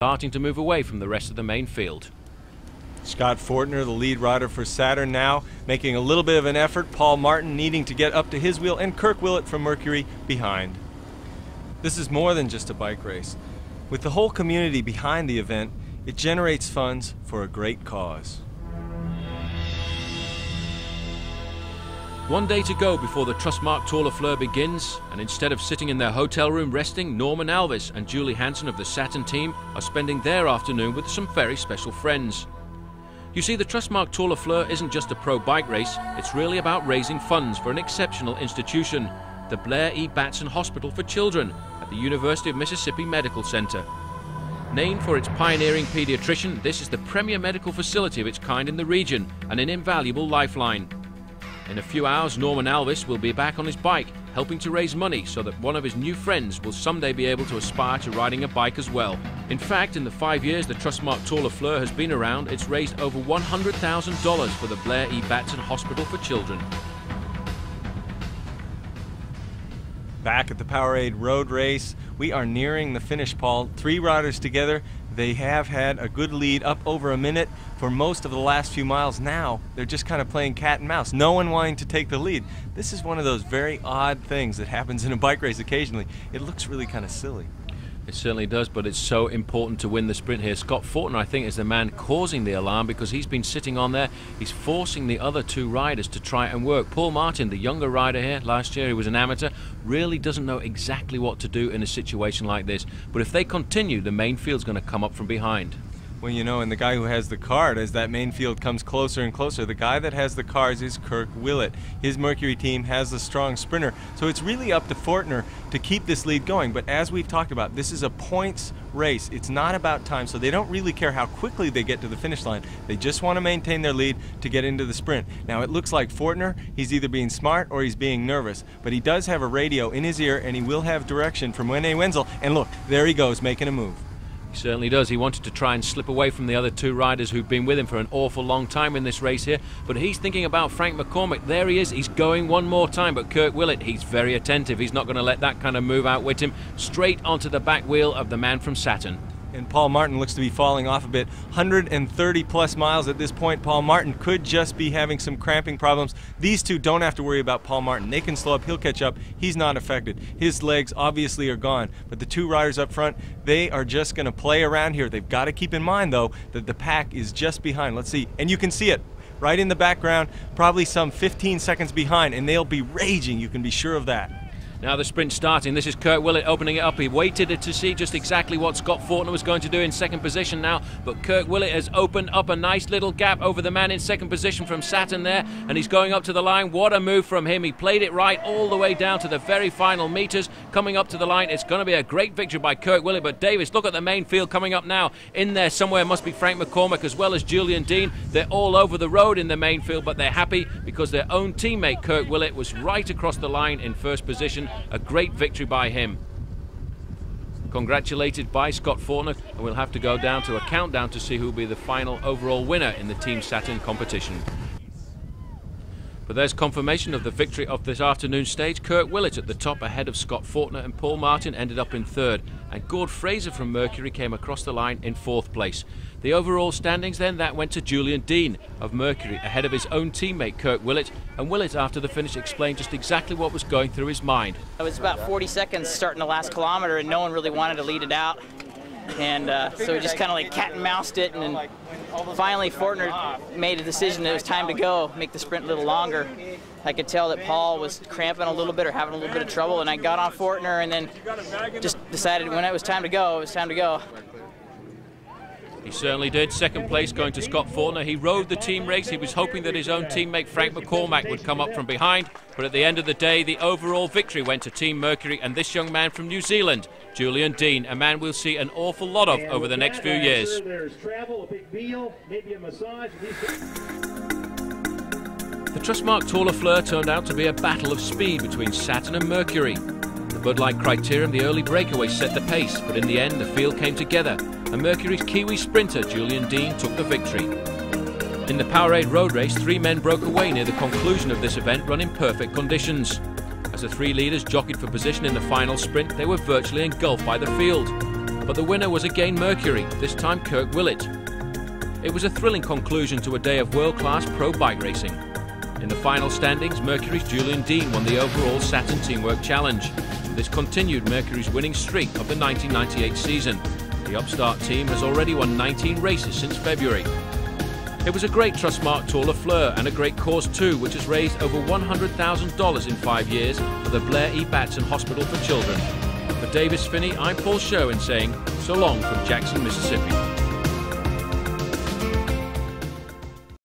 starting to move away from the rest of the main field. Scott Fortner, the lead rider for Saturn now, making a little bit of an effort. Paul Martin needing to get up to his wheel, and Kirk Willett from Mercury behind. This is more than just a bike race. With the whole community behind the event, it generates funds for a great cause. One day to go before the Trustmark Tour LeFleur begins, and instead of sitting in their hotel room resting, Norman Alvis and Julie Hansen of the Saturn team are spending their afternoon with some very special friends. You see, the Trustmark Tour LeFleur isn't just a pro bike race, it's really about raising funds for an exceptional institution, the Blair E. Batson Hospital for Children at the University of Mississippi Medical Center. Named for its pioneering pediatrician, this is the premier medical facility of its kind in the region and an invaluable lifeline. In a few hours, Norman Alvis will be back on his bike, helping to raise money so that one of his new friends will someday be able to aspire to riding a bike as well. In fact, in the 5 years the Trustmark Tour LeFleur has been around, it's raised over $100,000 for the Blair E. Batson Hospital for Children. Back at the Powerade Road Race, we are nearing the finish, Paul. 3 riders together. They have had a good lead, up over a minute for most of the last few miles. Now they're just kind of playing cat and mouse, no one wanting to take the lead. This is one of those very odd things that happens in a bike race occasionally. It looks really kind of silly. It certainly does, but it's so important to win the sprint here. Scott Fortner, I think, is the man causing the alarm because he's been sitting on there. He's forcing the other 2 riders to try and work. Paul Martin, the younger rider here, last year he was an amateur, really doesn't know exactly what to do in a situation like this. But if they continue, the main field's going to come up from behind. Well, you know, and the guy who has the card, as that main field comes closer and closer, the guy that has the cars is Kirk Willett. His Mercury team has a strong sprinter, so it's really up to Fortner to keep this lead going. But as we've talked about, this is a points race. It's not about time, so they don't really care how quickly they get to the finish line. They just want to maintain their lead to get into the sprint. Now, it looks like Fortner, he's either being smart or he's being nervous, but he does have a radio in his ear, and he will have direction from Rene Wenzel. And look, there he goes, making a move. He certainly does. He wanted to try and slip away from the other 2 riders who've been with him for an awful long time in this race here, but he's thinking about Frank McCormick. There he is. He's going one more time, but Kirk Willett, he's very attentive. He's not going to let that kind of move outwit him. Straight onto the back wheel of the man from Saturn. And Paul Martin looks to be falling off a bit. 130 plus miles at this point. Paul Martin could just be having some cramping problems. These 2 don't have to worry about Paul Martin. They can slow up, he'll catch up. He's not affected. His legs obviously are gone. But the 2 riders up front, they are just going to play around here. They've got to keep in mind, though, that the pack is just behind. Let's see. And you can see it right in the background, probably some 15 seconds behind, and they'll be raging. You can be sure of that. Now the sprint starting. This is Kirk Willett opening it up. He waited to see just exactly what Scott Fortner was going to do in second position now, but Kirk Willett has opened up a nice little gap over the man in second position from Saturn there, and he's going up to the line. What a move from him. He played it right all the way down to the very final meters. Coming up to the line, it's going to be a great victory by Kirk Willett, but Davis, look at the main field coming up now. In there somewhere must be Frank McCormick as well as Julian Dean. They're all over the road in the main field, but they're happy because their own teammate Kirk Willett was right across the line in first position. A great victory by him. Congratulated by Scott Fortner, and we'll have to go down to a countdown to see who will be the final overall winner in the Team Saturn competition. But there's confirmation of the victory of this afternoon stage. Kirk Willett at the top ahead of Scott Fortner, and Paul Martin ended up in 3rd. And Gord Fraser from Mercury came across the line in 4th place. The overall standings then, that went to Julian Dean of Mercury ahead of his own teammate Kirk Willett. And Willett after the finish explained just exactly what was going through his mind. It was about 40 seconds starting the last kilometer, and no one really wanted to lead it out. And so we just kind of like cat and moused it, and then finally Fortner made a decision that it was time to go, make the sprint a little longer. I could tell that Paul was cramping a little bit or having a little bit of trouble, and I got on Fortner and then just decided when it was time to go, it was time to go. He certainly did. Second place going to Scott Fortner. He rode the team race. He was hoping that his own teammate Frank McCormack would come up from behind. But at the end of the day, the overall victory went to Team Mercury and this young man from New Zealand, Julian Dean, a man we'll see an awful lot of over the next few years. There's travel, a big meal, maybe a massage. The Trustmark Tour LeFleur turned out to be a battle of speed between Saturn and Mercury. The Bud Light criterion, the early breakaway, set the pace, but in the end the field came together, and Mercury's Kiwi sprinter Julian Dean took the victory. In the Powerade road race, 3 men broke away near the conclusion of this event, run in perfect conditions. As the 3 leaders jockeyed for position in the final sprint, they were virtually engulfed by the field. but the winner was again Mercury, this time Kirk Willett. It was a thrilling conclusion to a day of world-class pro bike racing. In the final standings, Mercury's Julian Dean won the overall Saturn Teamwork Challenge. This continued Mercury's winning streak of the 1998 season. The upstart team has already won 19 races since February. It was a great Trustmark Tour LeFleur and a great cause too, which has raised over $100,000 in 5 years for the Blair E. Batson Hospital for Children. For Davis Finney, I'm Paul Sherwin saying so long from Jackson, Mississippi.